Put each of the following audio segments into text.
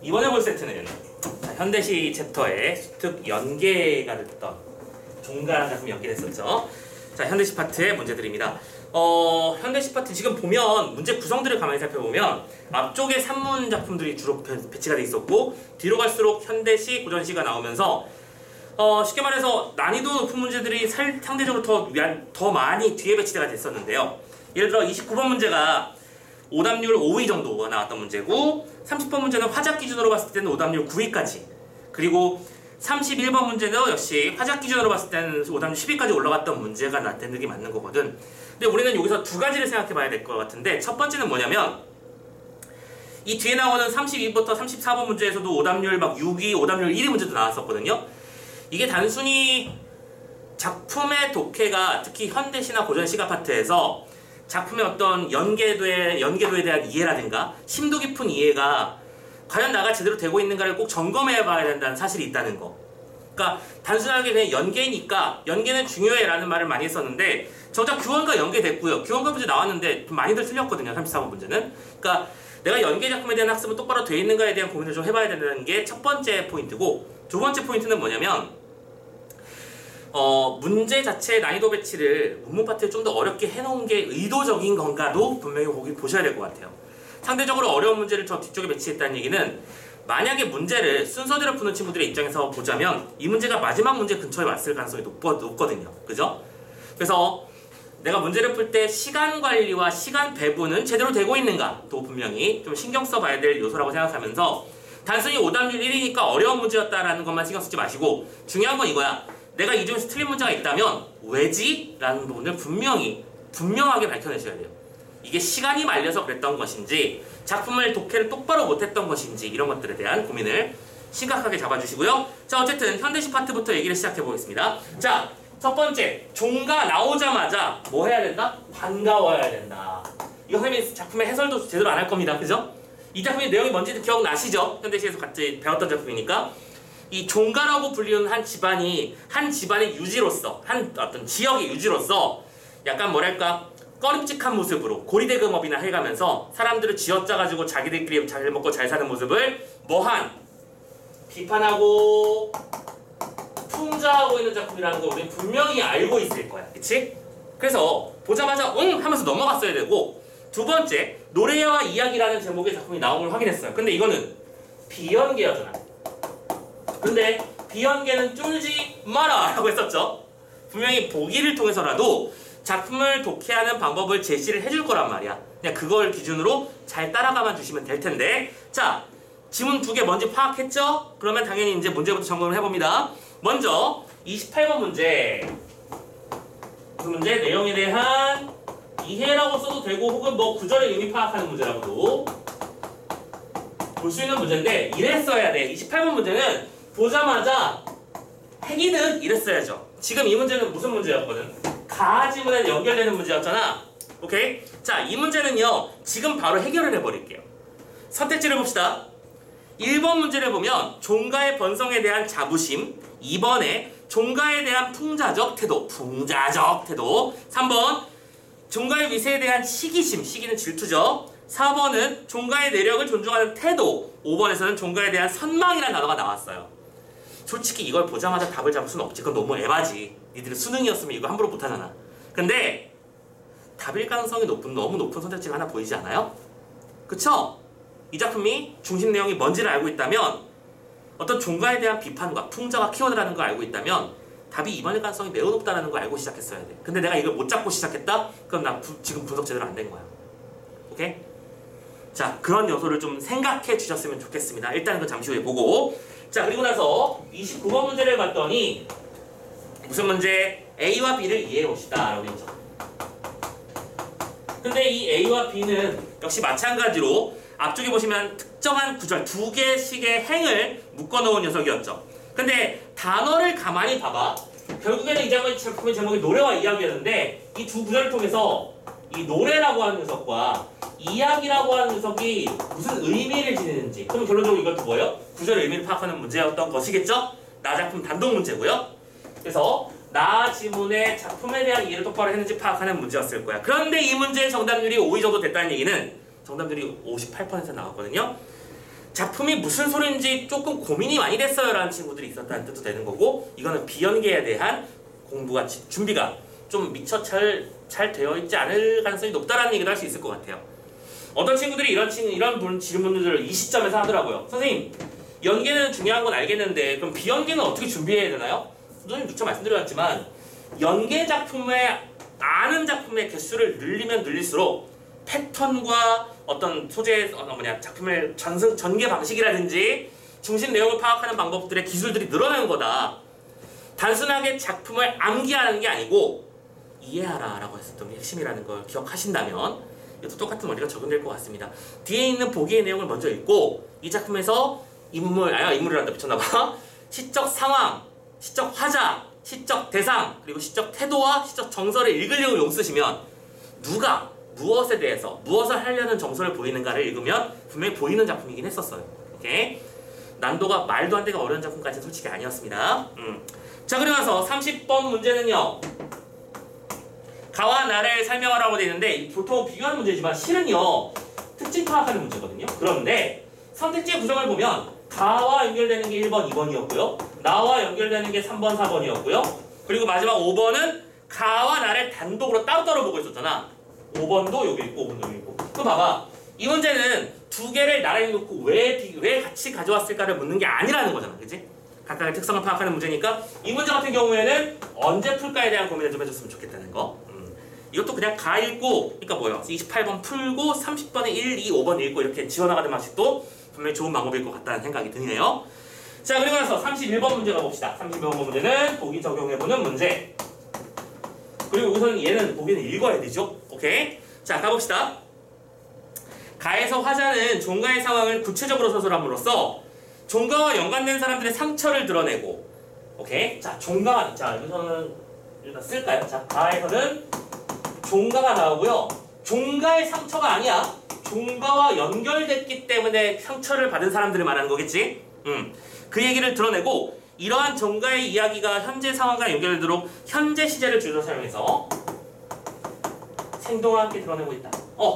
이번에 볼 세트는 현대시 챕터에 특 연계가 됐던 종가라는 작품이 연계됐었죠. 자, 현대시 파트의 문제들입니다. 현대시 파트 지금 보면 문제 구성들을 가만히 살펴보면 앞쪽에 산문 작품들이 주로 배치가 돼 있었고 뒤로 갈수록 현대시, 고전시가 나오면서 쉽게 말해서 난이도 높은 문제들이 상대적으로 더 많이 뒤에 배치가 됐었는데요. 예를 들어 29번 문제가 오답률 5위 정도가 나왔던 문제고 30번 문제는 화작 기준으로 봤을 때는 오답률 9위까지, 그리고 31번 문제도 역시 화작 기준으로 봤을 때는 오답률 10위까지 올라갔던 문제가 나타내는 게 맞는 거거든. 근데 우리는 여기서 두 가지를 생각해 봐야 될 것 같은데, 첫 번째는 뭐냐면 이 뒤에 나오는 32부터 34번 문제에서도 오답률 막 6위, 오답률 1위 문제도 나왔었거든요. 이게 단순히 작품의 독해가 특히 현대시나 고전시가 파트에서 작품의 어떤 연계도에 대한 이해라든가 심도 깊은 이해가 과연 나가 제대로 되고 있는가를 꼭 점검해 봐야 된다는 사실이 있다는 거. 그러니까 단순하게 그냥 연계니까 연계는 중요해라는 말을 많이 했었는데 정작 규원과 연계됐고요. 규원과 문제 나왔는데 좀 많이들 틀렸거든요. 34번 문제는. 그러니까 내가 연계 작품에 대한 학습은 똑바로 돼 있는가에 대한 고민을 좀 해봐야 된다는 게 첫 번째 포인트고, 두 번째 포인트는 뭐냐면 문제 자체의 난이도 배치를 문문 파트에 좀 더 어렵게 해놓은 게 의도적인 건가도 분명히 거기 보셔야 될 것 같아요. 상대적으로 어려운 문제를 저 뒤쪽에 배치했다는 얘기는 만약에 문제를 순서대로 푸는 친구들의 입장에서 보자면 이 문제가 마지막 문제 근처에 왔을 가능성이 높거든요. 그죠? 그래서 내가 문제를 풀 때 시간 관리와 시간 배분은 제대로 되고 있는가도 분명히 좀 신경 써봐야 될 요소라고 생각하면서 단순히 오답률 1위니까 어려운 문제였다라는 것만 신경 쓰지 마시고 중요한 건 이거야. 내가 이 중에서 틀린 문제가 있다면 왜지? 라는 부분을 분명하게 밝혀내셔야 돼요. 이게 시간이 말려서 그랬던 것인지 작품을 독해를 똑바로 못했던 것인지 이런 것들에 대한 고민을 심각하게 잡아주시고요. 자, 어쨌든 현대시 파트부터 얘기를 시작해 보겠습니다. 자, 첫 번째, 종가 나오자마자 뭐 해야 된다? 반가워야 된다. 이거 선생님이 작품의 해설도 제대로 안 할 겁니다. 그죠? 이 작품의 내용이 뭔지 기억나시죠? 현대시에서 같이 배웠던 작품이니까. 이 종가라고 불리는 한 집안의 유지로서, 한 어떤 지역의 유지로서 약간 뭐랄까 꺼림칙한 모습으로 고리대금업이나 해가면서 사람들을 쥐어짜가지고 자기들끼리 잘 먹고 잘 사는 모습을 뭐한 비판하고 풍자하고 있는 작품이라는 거 우리는 분명히 알고 있을 거야. 그치? 그래서 보자마자 응! 하면서 넘어갔어야 되고, 두 번째, 노래와 이야기라는 제목의 작품이 나온 걸 확인했어요. 근데 이거는 비연계였잖아. 근데 비연계는 쫄지 마라 라고 했었죠. 분명히 보기를 통해서라도 작품을 독해하는 방법을 제시를 해줄 거란 말이야. 그냥 그걸 기준으로 잘 따라가만 주시면 될 텐데, 자, 지문 두 개 뭔지 파악했죠? 그러면 당연히 이제 문제부터 점검을 해봅니다. 먼저 28번 문제. 그 문제 내용에 대한 이해라고 써도 되고 혹은 뭐 구절의 의미 파악하는 문제라고도 볼 수 있는 문제인데 이랬어야 돼. 28번 문제는 보자마자 핵이든 이랬어야죠. 지금 이 문제는 무슨 문제였거든? 가지문에 연결되는 문제였잖아. 오케이? 자, 이 문제는요 지금 바로 해결을 해버릴게요. 선택지를 봅시다. 1번 문제를 보면 종가의 번성에 대한 자부심, 2번에 종가에 대한 풍자적 태도, 3번 종가의 위세에 대한 시기심, 시기는 질투죠. 4번은 종가의 내력을 존중하는 태도, 5번에서는 종가에 대한 선망이라는 단어가 나왔어요. 솔직히 이걸 보자마자 답을 잡을 수는 없지. 그건 너무 에바지. 니들이 수능이었으면 이거 함부로 못하잖아. 근데 답일 가능성이 너무 높은 선택지가 하나 보이지 않아요? 그쵸? 이 작품이 중심 내용이 뭔지를 알고 있다면, 어떤 종가에 대한 비판과 풍자가 키워드라는 걸 알고 있다면 답이 2번일 가능성이 매우 높다는 걸 알고 시작했어야 돼. 근데 내가 이걸 못 잡고 시작했다? 그럼 나 지금 분석 제대로 안 된 거야. 오케이? 자, 그런 요소를 좀 생각해 주셨으면 좋겠습니다. 일단은 그건 잠시 후에 보고, 자, 그리고 나서 29번 문제를 봤더니 무슨 문제? A와 B를 이해해 봅시다 라고 되어 있죠. 근데 이 A와 B는 역시 마찬가지로 앞쪽에 보시면 특정한 구절 두 개씩의 행을 묶어놓은 녀석이었죠. 근데 단어를 가만히 봐봐. 결국에는 이 작품의 제목이 노래와 이야기였는데 이 두 구절을 통해서 이 노래라고 하는 녀석과 이야기라고 하는 녀석이 무슨 의미를 지니는지, 그럼 결론적으로 이것도 뭐예요? 구절의 의미를 파악하는 문제였던 것이겠죠? 나 작품 단독 문제고요. 그래서 나 지문의 작품에 대한 이해를 똑바로 했는지 파악하는 문제였을 거야. 그런데 이 문제의 정답률이 5위 정도 됐다는 얘기는 정답률이 58% 나왔거든요. 작품이 무슨 소리인지 조금 고민이 많이 됐어요 라는 친구들이 있었다는 뜻도 되는 거고, 이거는 비연계에 대한 공부가 준비가 좀 미처 잘 되어 있지 않을 가능성이 높다라는 얘기도 할 수 있을 것 같아요. 어떤 친구들이 이런 질문들을 이 시점에서 하더라고요. 선생님, 연계는 중요한 건 알겠는데 그럼 비연계는 어떻게 준비해야 되나요? 선생님 미처 말씀드렸지만 연계 작품의 아는 작품의 개수를 늘리면 늘릴수록 패턴과 어떤 소재의 작품의 전개 방식이라든지 중심 내용을 파악하는 방법들의 기술들이 늘어나는 거다. 단순하게 작품을 암기하는 게 아니고 이해하라 라고 했었던 게 핵심이라는 걸 기억하신다면 이것도 똑같은 원리가 적용될 것 같습니다. 뒤에 있는 보기의 내용을 먼저 읽고 이 작품에서 인물이란다 미쳤나봐. 시적 상황, 시적 화자, 시적 대상, 그리고 시적 태도와 시적 정서를 읽으려고 용 쓰시면 누가 무엇에 대해서 무엇을 하려는 정서를 보이는가를 읽으면 분명히 보이는 작품이긴 했었어요. 오케이? 난도가 말도 안 되게 어려운 작품까지는 솔직히 아니었습니다. 자, 그리고 나서 30번 문제는요, 가와 나를 설명하라고 되어 있는데 보통 비교하는 문제지만 실은요 특징 파악하는 문제거든요. 그런데 선택지의 구성을 보면 가와 연결되는 게 1번, 2번이었고요. 나와 연결되는 게 3번, 4번이었고요. 그리고 마지막 5번은 가와 나를 단독으로 따로따로 보고 있었잖아. 5번도 여기 있고 5번도 여기 있고. 그럼 봐봐. 이 문제는 두 개를 나란히 놓고 왜 같이 가져왔을까를 묻는 게 아니라는 거잖아. 그치? 각각의 특성을 파악하는 문제니까 이 문제 같은 경우에는 언제 풀까에 대한 고민을 좀 해줬으면 좋겠다는 거. 이것도 그냥 가 읽고, 그러니까 뭐예요? 28번 풀고 30번에 1, 2, 5번 읽고 이렇게 지워나가는 방식도 분명히 좋은 방법일 것 같다는 생각이 드네요. 자, 그리고 나서 31번 문제 가봅시다. 31번 문제는 보기 적용해보는 문제. 그리고 우선 얘는 보기는 읽어야 되죠. 오케이? 자, 가봅시다. 가에서 화자는 종가의 상황을 구체적으로 서술함으로써 종가와 연관된 사람들의 상처를 드러내고, 오케이? 자, 종가, 자, 여기서는 일단 쓸까요? 자, 가에서는 종가가 나오고요. 종가의 상처가 아니야. 종가와 연결됐기 때문에 상처를 받은 사람들을 말하는 거겠지? 그 얘기를 드러내고 이러한 종가의 이야기가 현재 상황과 연결되도록 현재 시제를 주로 사용해서 생동과 함께 드러내고 있다.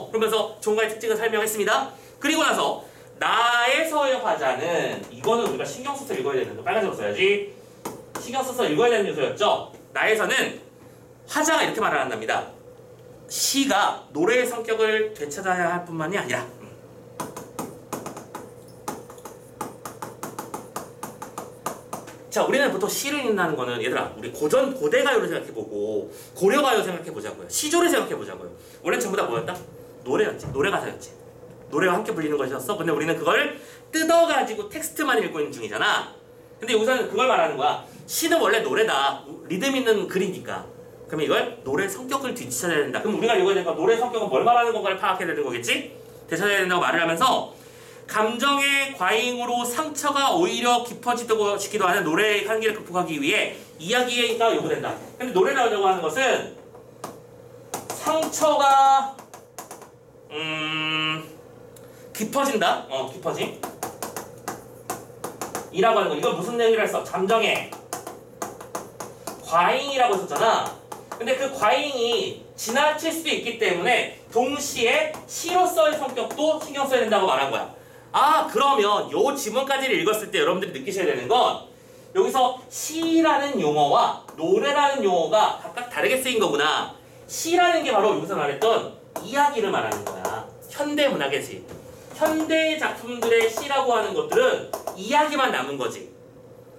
그러면서 종가의 특징을 설명했습니다. 그리고 나서 나에서의 화자는, 이거는 우리가 신경 써서 읽어야 되는데 빨간색으로 써야지. 신경 써서 읽어야 되는 요소였죠. 나에서는 화자가 이렇게 말을 한답니다. 시가 노래의 성격을 되찾아야 할 뿐만이 아니라 자, 우리는 보통 시를 읽는다는 거는, 얘들아, 우리 고대가요를 생각해보고 고려가요 생각해보자고요. 시조를 생각해보자고요. 원래는 전부 다 뭐였다? 노래였지. 노래가사였지. 노래와 함께 불리는 것이었어. 근데 우리는 그걸 뜯어가지고 텍스트만 읽고 있는 중이잖아. 근데 여기서는 그걸 말하는 거야. 시는 원래 노래다. 리듬 있는 글이니까. 그러면 이걸 노래의 성격을 뒤찾아야 된다. 그럼 우리가 읽어야 되니까 노래의 성격은 뭘 말하는 건가를 파악해야 되는 거겠지? 되찾아야 된다고 말을 하면서 감정의 과잉으로 상처가 오히려 깊어지기도 하는 노래의 한계를 극복하기 위해 이야기가 요구된다. 근데 노래라고 하는 것은 상처가 깊어진다. 깊어짐. 이라고 하는 거. 이건 무슨 내용이라 했어? 감정의 과잉이라고 했었잖아. 근데 그 과잉이 지나칠 수도 있기 때문에 동시에 시로서의 성격도 신경 써야 된다고 말한 거야. 그러면 요 지문까지를 읽었을 때 여러분들이 느끼셔야 되는 건 여기서 시라는 용어와 노래라는 용어가 각각 다르게 쓰인 거구나. 시라는 게 바로 여기서 말했던 이야기를 말하는 거야. 현대문학의 시. 현대 작품들의 시라고 하는 것들은 이야기만 남은 거지.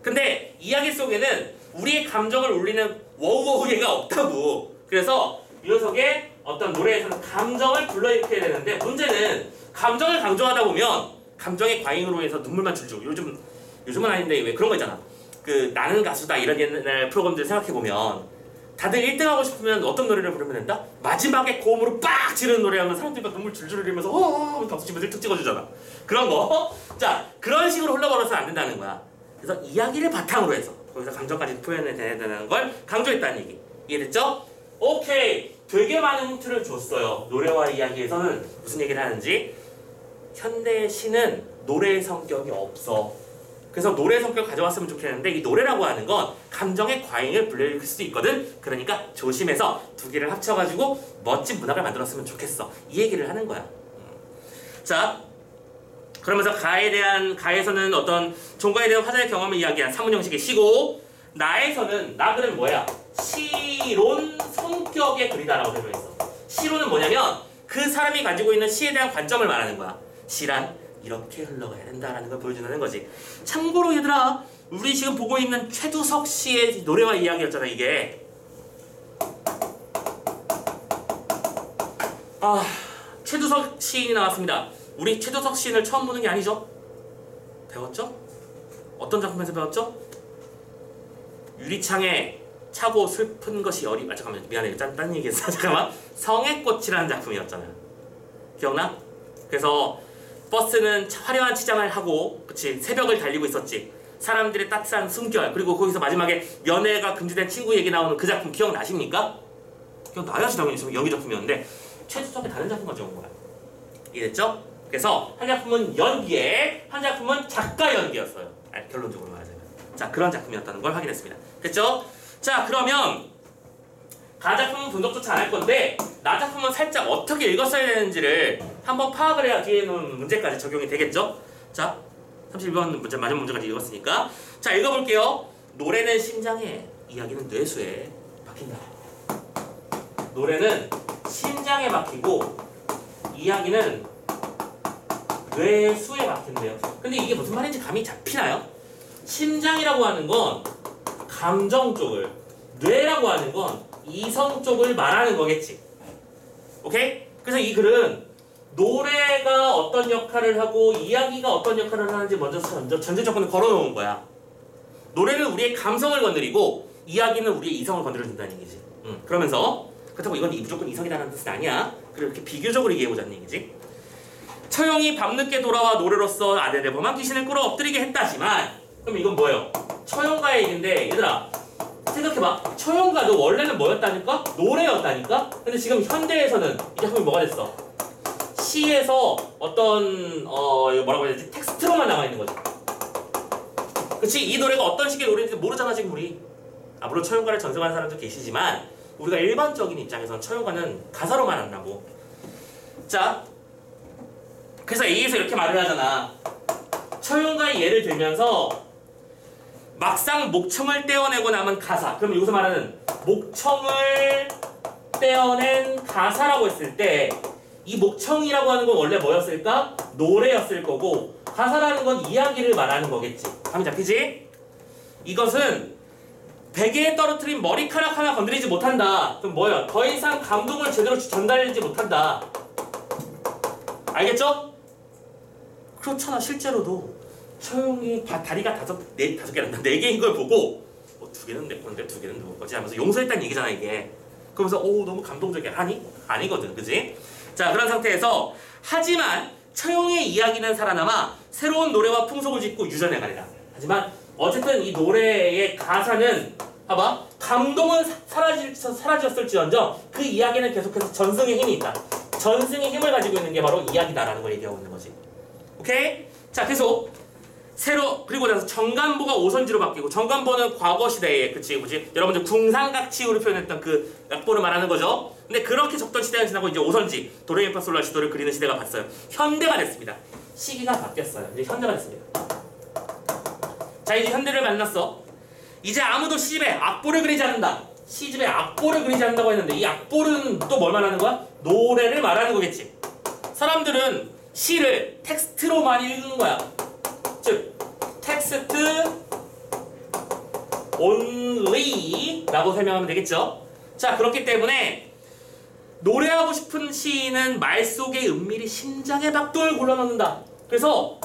근데 이야기 속에는 우리의 감정을 울리는 워우워우가 없다고. 그래서 이 녀석의 어떤 노래에서는 감정을 불러일으켜야 되는데, 문제는 감정을 강조하다 보면 감정의 과잉으로 해서 눈물만 줄줄. 요즘은 아닌데 왜 그런 거 있잖아. 그 나는 가수다 이런 옛날 프로그램들 생각해보면 다들 1등 하고 싶으면 어떤 노래를 부르면 된다? 마지막에 고음으로 빡 지르는 노래하면 사람들이 막 눈물 줄줄 흘리면서 박수 치면서 툭 찍어주잖아. 그런 거. 자, 그런 식으로 흘러버려서는 안 된다는 거야. 그래서 이야기를 바탕으로 해서 거기서 감정까지 표현해야 된다는 걸 강조했다는 얘기. 이해됐죠? 오케이. 되게 많은 힌트를 줬어요. 노래와 이야기에서는 무슨 얘기를 하는지. 현대의 시는 노래의 성격이 없어. 그래서 노래의 성격을 가져왔으면 좋겠는데 이 노래라고 하는 건 감정의 과잉을 불러일으킬 수도 있거든. 그러니까 조심해서 두 개를 합쳐가지고 멋진 문학을 만들었으면 좋겠어. 이 얘기를 하는 거야. 자, 그러면서 가에서는 어떤 종가에 대한 화자의 경험을 이야기한 산문 형식의 시고, 나에서는 나 글은 뭐야? 시론 성격의 글이다라고 설명했어. 시론은 뭐냐면 그 사람이 가지고 있는 시에 대한 관점을 말하는 거야. 시란 이렇게 흘러가야 된다라는 걸 보여준다는 거지. 참고로 얘들아, 우리 지금 보고 있는 최두석 씨의 노래와 이야기였잖아 이게. 최두석 시인이 나왔습니다. 우리 최두석 시인을 처음 보는 게 아니죠? 배웠죠? 어떤 작품에서 배웠죠? 유리창에 차고 슬픈 것이 잠깐만 미안해 딴 얘기했어. 잠깐만. 성의 꽃이라는 작품이었잖아요. 기억나? 그래서 버스는 화려한 치장을 하고 그치 새벽을 달리고 있었지. 사람들의 따뜻한 숨결, 그리고 거기서 마지막에 연애가 금지된 친구 얘기 나오는 그 작품 기억나십니까? 기억나야지 당연히 연기 작품이었는데 최두석의 다른 작품 가져온 거야. 이해됐죠? 그래서 한 작품은 연기에, 한 작품은 작가 연기였어요. 결론적으로 말하자면. 자, 그런 작품이었다는 걸 확인했습니다. 됐죠? 자, 그러면 가 작품은 분석조차 안 할 건데 나 작품은 살짝 어떻게 읽었어야 되는지를 한번 파악을 해야 뒤에 있는 문제까지 적용이 되겠죠? 자, 32번 문제, 마지막 문제까지 읽었으니까 자, 읽어볼게요. 노래는 심장에, 이야기는 뇌수에 박힌다. 노래는 심장에 박히고 이야기는 뇌수에 박힌대요. 근데 이게 무슨 말인지 감이 잡히나요? 심장이라고 하는 건 감정 쪽을, 뇌라고 하는 건 이성 쪽을 말하는 거겠지. 오케이? 그래서 이 글은 노래가 어떤 역할을 하고 이야기가 어떤 역할을 하는지 먼저 전제 조건을 걸어놓은 거야. 노래는 우리의 감성을 건드리고 이야기는 우리의 이성을 건드려준다는 얘기지. 그러면서 그렇다고 이건 무조건 이성이라는 뜻은 아니야. 그리고 이렇게 비교적으로 얘기해보자는 얘기지. 처형이 밤늦게 돌아와 노래로서 아내를 범한 귀신을 끌어 엎드리게 했다지만, 그럼 이건 뭐예요? 처형가의 얘기인데 얘들아 생각해봐. 처형가도 원래는 뭐였다니까? 노래였다니까? 근데 지금 현대에서는 이 작품이 뭐가 됐어? 시에서 어떤 이거 뭐라고 해야 되지? 텍스트로만 남아있는 거지. 그치? 이 노래가 어떤 식의 노래인지 모르잖아 지금 우리. 물론 처형가를 전승하는 사람도 계시지만 우리가 일반적인 입장에서는 처형가는 가사로만 한다고. 자, 그래서 A에서 이렇게 말을 하잖아. 처형가의 예를 들면서 막상 목청을 떼어내고 남은 가사, 그럼 여기서 말하는 목청을 떼어낸 가사라고 했을 때 이 목청이라고 하는 건 원래 뭐였을까? 노래였을 거고 가사라는 건 이야기를 말하는 거겠지. 감이 잡히지? 이것은 베개에 떨어뜨린 머리카락 하나 건드리지 못한다. 그럼 뭐야? 더 이상 감동을 제대로 전달하지 못한다. 알겠죠? 그렇잖아. 실제로도 처형이 다리가 다섯 개란다. 4개인 걸 보고 2개는 내 건데 2개는 누구 거지? 하면서 용서했다는 얘기잖아 이게. 그러면서 너무 감동적이야. 아니거든. 그지? 자, 그런 상태에서 하지만 처형의 이야기는 살아남아 새로운 노래와 풍속을 짓고 유전해가리라. 하지만 어쨌든 이 노래의 가사는 봐봐. 감동은 사라졌을지언정 그 이야기는 계속해서 전승의 힘이 있다. 전승의 힘을 가지고 있는 게 바로 이야기다라는 걸 얘기하고 있는 거지. 오케이? 자, 계속 그리고 나서 정간보가 오선지로 바뀌고, 정간보는 과거 시대에 여러분들 궁상각치우로 표현했던 그 약보를 말하는 거죠. 근데 그렇게 적던 시대가 지나고 이제 오선지 도레미파솔라시도를 그리는 시대가 봤어요. 현대가 됐습니다. 시기가 바뀌었어요. 이제 현대가 됐습니다. 자, 이제 현대를 만났어. 이제 아무도 시집에 악보를 그리지 않는다. 시집에 악보를 그리지 않는다고 했는데 이 악보는 또 뭘 말하는 거야? 노래를 말하는 거겠지. 사람들은 시를 텍스트로만 읽는 거야. 즉 텍스트 only 라고 설명하면 되겠죠. 자, 그렇기 때문에 노래하고 싶은 시인은 말 속에 은밀히 심장의 박동을 골라넣는다. 그래서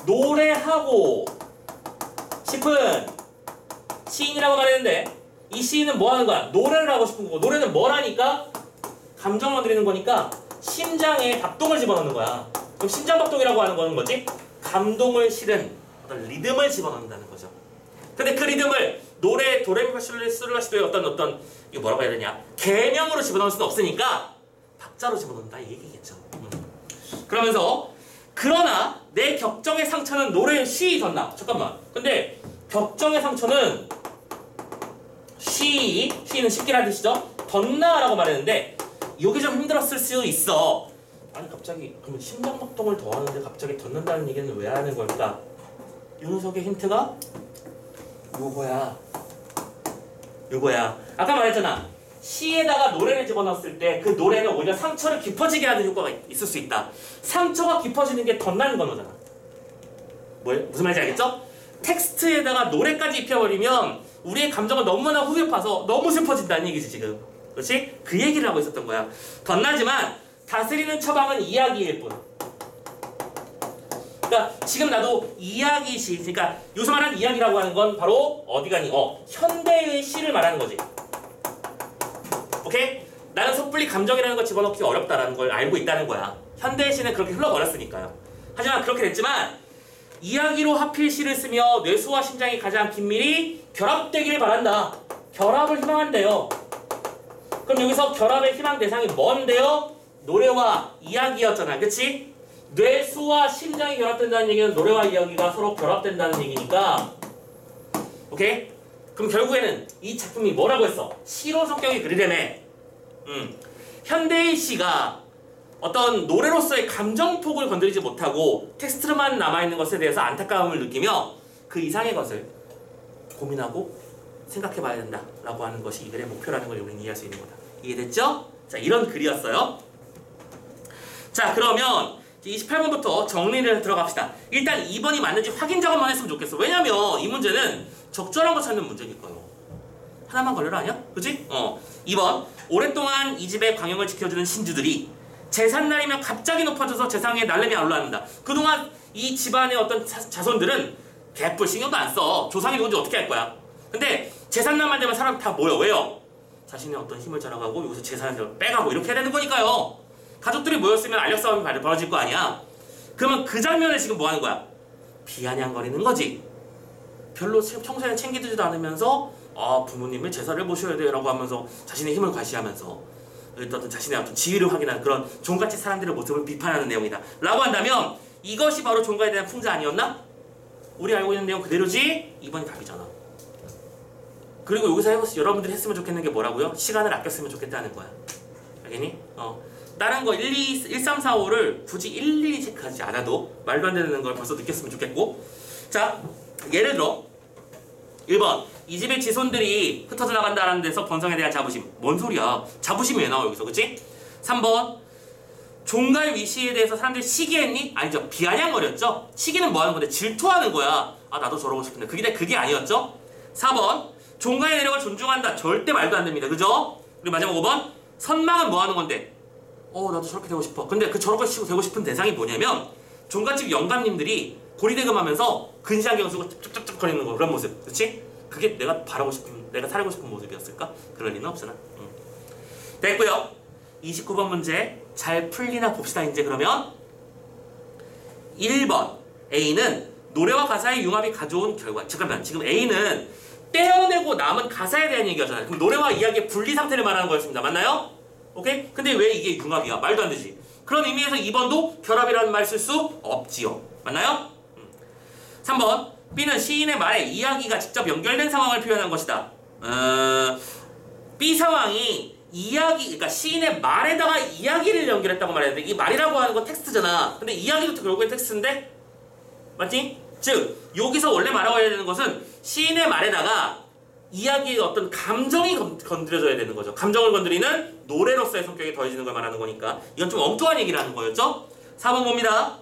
노래하고 싶은 시인이라고 말했는데 이 시인은 뭐 하는 거야? 노래를 하고 싶은 거고, 노래는 뭘 하니까? 감정을 건드리는 거니까 심장에 박동을 집어넣는 거야. 그럼 심장박동이라고 하는 거는 뭐지? 감동을 실은 어떤 리듬을 집어넣는다는 거죠. 근데 그 리듬을 노래 도레미파솔라시도의 어떤 이거 뭐라고 해야 되냐? 개명으로 집어넣을 수는 없으니까 박자로 집어넣는다 이 얘기겠죠. 그러면서 그러나 내 격정의 상처는 노래의 시이 덧나. 잠깐만. 근데 격정의 상처는 시는 쉽게란 뜻이죠. 덧나라고 말했는데 이게 좀 힘들었을 수 있어. 아니 갑자기 그러면 심장박동을 더하는데 갑자기 덧는다는 얘기는 왜 하는 걸까? 이 녀석의 힌트가 요거야. 요거야. 아까 말했잖아. 시에다가 노래를 집어넣었을 때 그 노래는 오히려 상처를 깊어지게 하는 효과가 있을 수 있다. 상처가 깊어지는 게 덧나는 거잖아. 뭐예요? 무슨 말인지 알겠죠? 텍스트에다가 노래까지 입혀버리면 우리의 감정을 너무나 후벼파서 너무 슬퍼진다는 얘기지 지금. 그렇지? 그 얘기를 하고 있었던 거야. 덧나지만 다스리는 처방은 이야기일 뿐. 그러니까 지금 나도 이야기시, 그러니까 요새 말하는 이야기라고 하는 건 바로 어디가니? 현대의 시를 말하는 거지. 오케이? 나는 섣불리 감정이라는 걸 집어넣기 어렵다라는 걸 알고 있다는 거야. 현대의 시는 그렇게 흘러버렸으니까요. 하지만 그렇게 됐지만 이야기로 하필 시를 쓰며 뇌수와 심장이 가장 긴밀히 결합되기를 바란다. 결합을 희망한대요. 그럼 여기서 결합의 희망 대상이 뭔데요? 노래와 이야기였잖아. 그치? 뇌수와 심장이 결합된다는 얘기는 노래와 이야기가 서로 결합된다는 얘기니까 오케이? 그럼 결국에는 이 작품이 뭐라고 했어? 시로 성격이 그리려며 현대의 시가 어떤 노래로서의 감정폭을 건드리지 못하고 텍스트로만 남아있는 것에 대해서 안타까움을 느끼며 그 이상의 것을 고민하고 생각해봐야 된다라고 하는 것이 이 글의 목표라는 걸 우리는 이해할 수 있는 거다. 이해됐죠? 자, 이런 글이었어요. 자, 그러면 28번부터 정리를 들어갑시다. 일단 2번이 맞는지 확인 작업만 했으면 좋겠어. 왜냐면 이 문제는 적절한 거 찾는 문제니까요. 하나만 걸려라 아니야? 그치? 2번 오랫동안 이 집의 광영을 지켜주는 신주들이 제삿날이면 갑자기 높아져서 재상에 날름이 안 올라앉는다. 그동안 이 집안의 어떤 자손들은 개뿔 신경도 안 써. 조상이 누군지 어떻게 할 거야. 근데 제삿날만 되면 사람 다 모여. 왜요? 자신의 어떤 힘을 자랑하고 여기서 재산을 빼가고 이렇게 해야 되는 거니까요. 가족들이 모였으면 알력 싸움이 벌어질 거 아니야. 그러면 그 장면을 지금 뭐 하는 거야? 비아냥거리는 거지. 별로 평소에 챙기지도 않으면서 부모님의 제사를 모셔야 돼요 라고 하면서 자신의 힘을 과시하면서 어떤 자신의 어떤 지위를 확인하는 그런 종갓집 사람들의 모습을 비판하는 내용이다 라고 한다면 이것이 바로 종가에 대한 풍자 아니었나? 우리 알고 있는 내용 그대로지? 2번이 답이잖아. 그리고 여기서 여러분들이 했으면 좋겠는 게 뭐라고요? 시간을 아꼈으면 좋겠다는 거야. 알겠니? 다른 거 1, 3, 4, 5를 굳이 일일이 체크하지 않아도 말도 안 되는 걸 벌써 느꼈으면 좋겠고. 자, 예를 들어 1번 이 집의 지손들이 흩어져 나간다는 데서 번성에 대한 자부심. 뭔 소리야? 자부심이 왜 나와 여기서? 그치? 3번 종가의 위시에 대해서 사람들이 시기했니? 아니죠. 비아냥거렸죠? 시기는 뭐 하는 건데? 질투하는 거야. 나도 저러고 싶은데. 그게 아니었죠? 4번 종가의 내력을 존중한다. 절대 말도 안 됩니다. 그죠? 그리고 마지막 5번 선망은 뭐 하는 건데? 나도 저렇게 되고 싶어. 근데 그 저렇게 되고 싶은 대상이 뭐냐면 종갓집 영감님들이 고리대금하면서 근시안경 쓰고 쩝쩝쩝 거리는 거. 그런 모습. 그렇지? 그게 내가 바라고 싶은, 내가 살고 싶은 모습이었을까? 그럴 리는 없잖아. 됐고요. 29번 문제 잘 풀리나 봅시다. 이제 그러면 1번 A는 노래와 가사의 융합이 가져온 결과. 잠깐만, 지금 A는 떼어내고 남은 가사에 대한 얘기였잖아요. 그럼 노래와 이야기의 분리 상태를 말하는 거였습니다. 맞나요? 오케이? 근데 왜 이게 융합이야? 말도 안 되지. 그런 의미에서 2번도 결합이라는 말 쓸 수 없지요. 맞나요? 3번 B는 시인의 말에 이야기가 직접 연결된 상황을 표현한 것이다. B 상황이 이야기, 그러니까 시인의 말에다가 이야기를 연결했다고 말했는데 이 말이라고 하는 건 텍스트잖아. 근데 이야기도 결국엔 텍스트인데? 맞지? 즉 여기서 원래 말하고 해야 되는 것은 시인의 말에다가 이야기의 어떤 감정이 건드려져야 되는 거죠. 감정을 건드리는 노래로서의 성격이 더해지는 걸 말하는 거니까 이건 좀 엉뚱한 얘기를 하는 거였죠? 4번 봅니다.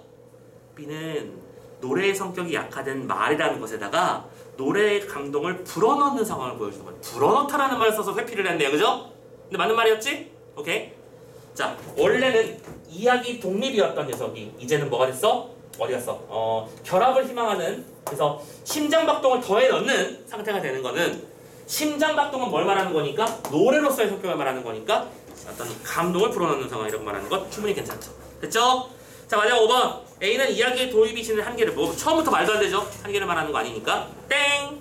B는 노래의 성격이 약화된 말이라는 것에다가 노래의 감동을 불어넣는 상황을 보여주는 거예요. 불어넣다라는 말을 써서 회피를 했네요. 그죠? 근데 맞는 말이었지? 오케이? 자, 원래는 이야기 독립이었던 녀석이 이제는 뭐가 됐어? 어디 갔어? 결합을 희망하는, 그래서 심장박동을 더해 넣는 상태가 되는 거는, 심장박동은 뭘 말하는 거니까? 노래로서의 성격을 말하는 거니까 어떤 감동을 불어넣는 상황이라고 말하는 것 충분히 괜찮죠. 됐죠? 자, 마지막 5번 A는 이야기의 도입이 지는 한계를, 뭐 처음부터 말도 안 되죠? 한계를 말하는 거 아니니까 땡!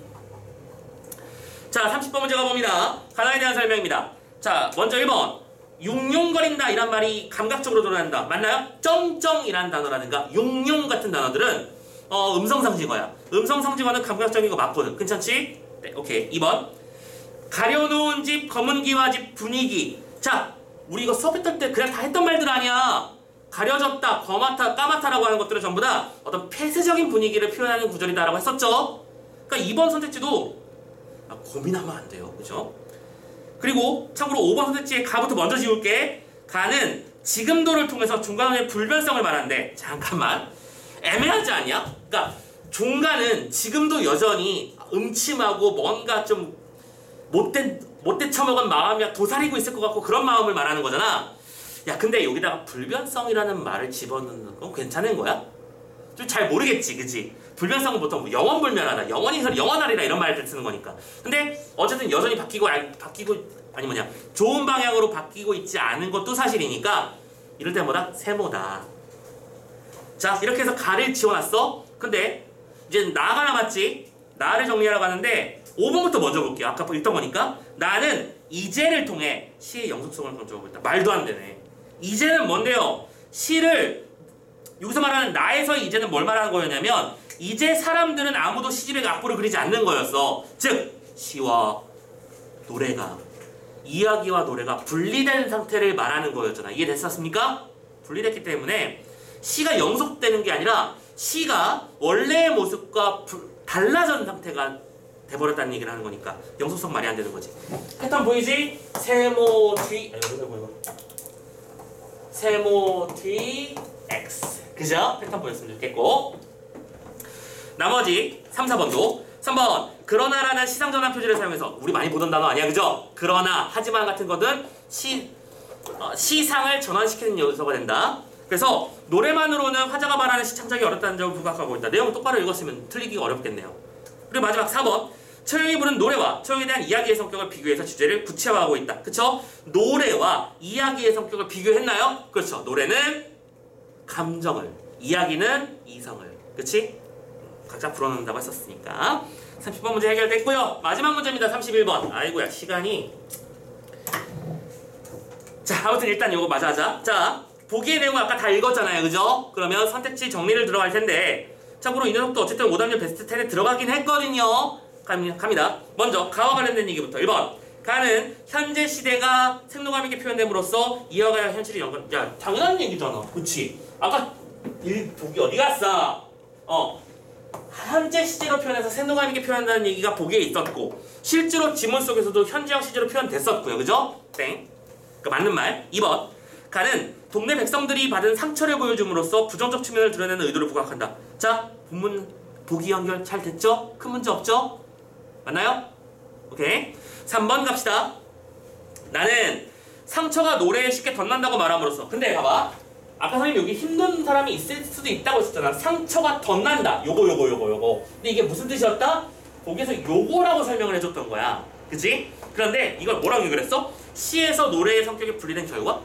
자, 30번 문제 가봅니다. 가나에 대한 설명입니다. 자, 먼저 1번 융용거린다 이란 말이 감각적으로 드러난다. 맞나요? 쩡쩡이라는 단어라든가 용용 같은 단어들은 음성상징어야. 음성상징어는 감각적인 거 맞거든. 괜찮지? 네, 오케이. 2번 가려놓은 집, 검은 기와집 분위기. 자, 우리 이거 수업했던 때 그냥 다 했던 말들 아니야. 가려졌다, 검았다, 까맣다라고 하는 것들은 전부 다 어떤 폐쇄적인 분위기를 표현하는 구절이다라고 했었죠. 그러니까 2번 선택지도 고민하면 안 돼요. 그죠? 그리고 참고로 5번 선택지의 가부터 먼저 지울게. 가는 지금도를 통해서 중간의 불변성을 말하는데 잠깐만 애매하지 않냐? 그러니까 중간은 지금도 여전히 음침하고 뭔가 좀 못돼 처먹은 마음이 도사리고 있을 것 같고 그런 마음을 말하는 거잖아. 야 근데 여기다가 불변성이라는 말을 집어넣는 건 괜찮은 거야? 좀 잘 모르겠지, 그치? 불변성은 보통 뭐 영원불멸하다, 영원하리라 이런 말들 쓰는 거니까. 근데 어쨌든 여전히 아니 뭐냐 좋은 방향으로 바뀌고 있지 않은 것도 사실이니까 이럴 때마다 세모다. 자 이렇게 해서 가를 지워놨어. 근데 이제 나가 남았지. 나를 정리하라고 하는데 5번부터 먼저 볼게요. 아까 읽던 거니까. 나는 이제를 통해 시의 영속성을 강조하고 있다. 말도 안 되네. 이제는 뭔데요? 시를 여기서 말하는 나에서 이제는 뭘 말하는 거였냐면 이제 사람들은 아무도 시집에 악보를 그리지 않는 거였어. 즉 시와 노래가 이야기와 노래가 분리된 상태를 말하는 거였잖아. 이해됐었습니까? 분리됐기 때문에 시가 영속되는 게 아니라 시가 원래의 모습과 달라진 상태가 돼버렸다는 얘기를 하는 거니까 영속성 말이 안 되는 거지. 패턴 보이지? 세모 뒤 세모 뒤 X 그죠? 패턴 보였으면 좋겠고 나머지 3, 4번도 3번 그러나라는 시상전환 표지를 사용해서 우리 많이 보던 단어 아니야 그죠? 그러나 하지만 같은 것은 시상을 전환시키는 요소가 된다. 그래서 노래만으로는 화자가 말하는 시 창작이 어렵다는 점을 부각하고 있다. 내용 똑바로 읽었으면 틀리기가 어렵겠네요. 그리고 마지막 4번 처용이 부른 노래와 처용에 대한 이야기의 성격을 비교해서 주제를 구체화하고 있다. 그쵸? 노래와 이야기의 성격을 비교했나요? 그렇죠. 노래는 감정을, 이야기는 이성을. 그치? 각자 불어넣는다고 했었으니까 30번 문제 해결됐고요. 마지막 문제입니다. 31번. 아이고야 시간이 자 아무튼 일단 이거 마저 하자. 자 보기의 내용을 아까 다 읽었잖아요. 그죠? 그러면 선택지 정리를 들어갈 텐데 참고로 이 녀석도 어쨌든 오답률 베스트 10에 들어가긴 했거든요. 갑니다. 먼저 가와 관련된 얘기부터 1번 가는 현재 시대가 생동감 있게 표현됨으로써 이어가야 현실이 연관. 야 당연한 얘기잖아. 그치? 아까 보기 어디 갔어? 현재 시제로 표현해서 생동감 있게 표현한다는 얘기가 보기에 있었고 실제로 지문 속에서도 현재형 시제로 표현됐었고요. 그죠? 땡. 그러니까 맞는 말. 2번 가는 동네 백성들이 받은 상처를 보여줌으로써 부정적 측면을 드러내는 의도를 부각한다. 자 본문 보기 연결 잘 됐죠? 큰 문제 없죠? 맞나요? 오케이. 3번 갑시다. 나는 상처가 노래에 쉽게 덧난다고 말함으로써 근데 봐봐 아까 선생님 여기 힘든 사람이 있을 수도 있다고 했었잖아. 상처가 덧난다. 요거. 근데 이게 무슨 뜻이었다? 거기에서 요거라고 설명을 해줬던 거야. 그치? 그런데 이걸 뭐라고 얘기했어? 시에서 노래의 성격이 분리된 결과?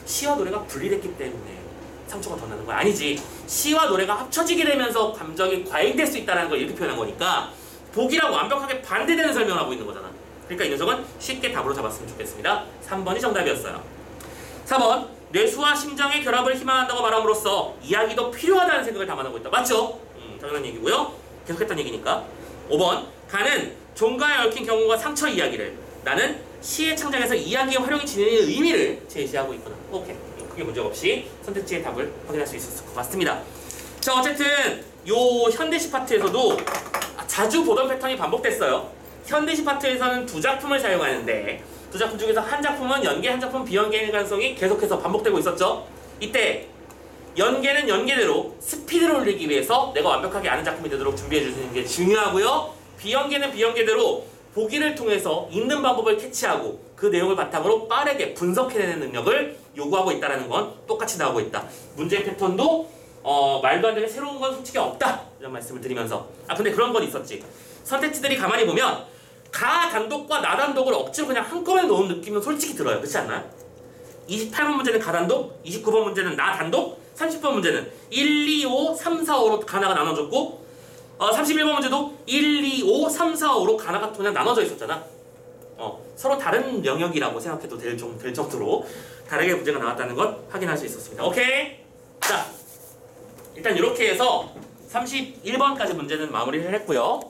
시와 노래가 분리됐기 때문에 상처가 덧나는 거야. 아니지. 시와 노래가 합쳐지게 되면서 감정이 과잉될 수 있다는 걸 이렇게 표현한 거니까 보기랑 완벽하게 반대되는 설명을 하고 있는 거잖아. 그러니까 이 녀석은 쉽게 답으로 잡았으면 좋겠습니다. 3번이 정답이었어요. 4번 뇌수와 심장의 결합을 희망한다고 말함으로써 이야기도 필요하다는 생각을 담아내고 있다. 맞죠? 당연한 얘기고요. 계속했던 얘기니까. 5번 가는 종가에 얽힌 경우가 상처 이야기를 나는 시의 창작에서 이야기의 활용이 지니는 의미를 제시하고 있구나. 오케이. 크게 문제가 없이 선택지의 답을 확인할 수 있었을 것 같습니다. 자 어쨌든 요 현대시 파트에서도 자주 보던 패턴이 반복됐어요. 현대시 파트에서는 두 작품을 사용하는데 두 작품 중에서 한 작품은 연계, 한 작품은 비연계의 가능성이 계속해서 반복되고 있었죠. 이때 연계는 연계대로 스피드를 올리기 위해서 내가 완벽하게 아는 작품이 되도록 준비해 주시는 게 중요하고요. 비연계는 비연계대로 보기를 통해서 읽는 방법을 캐치하고 그 내용을 바탕으로 빠르게 분석해내는 능력을 요구하고 있다는 건 똑같이 나오고 있다. 문제의 패턴도 말도 안 되게 새로운 건 솔직히 없다. 이런 말씀을 드리면서 근데 그런 건 있었지. 선택지들이 가만히 보면 가 단독과 나 단독을 억지로 그냥 한꺼번에 넣은 느낌은 솔직히 들어요. 그렇지 않나요? 28번 문제는 가 단독, 29번 문제는 나 단독, 30번 문제는 1, 2, 5, 3, 4, 5로 가나가 나눠졌고 31번 문제도 1, 2, 5, 3, 4, 5로 가나가 그냥 나눠져 있었잖아. 서로 다른 영역이라고 생각해도 될 정도로 다르게 문제가 나왔다는 것 확인할 수 있었습니다. 오케이? 자, 일단 이렇게 해서 31번까지 문제는 마무리를 했고요.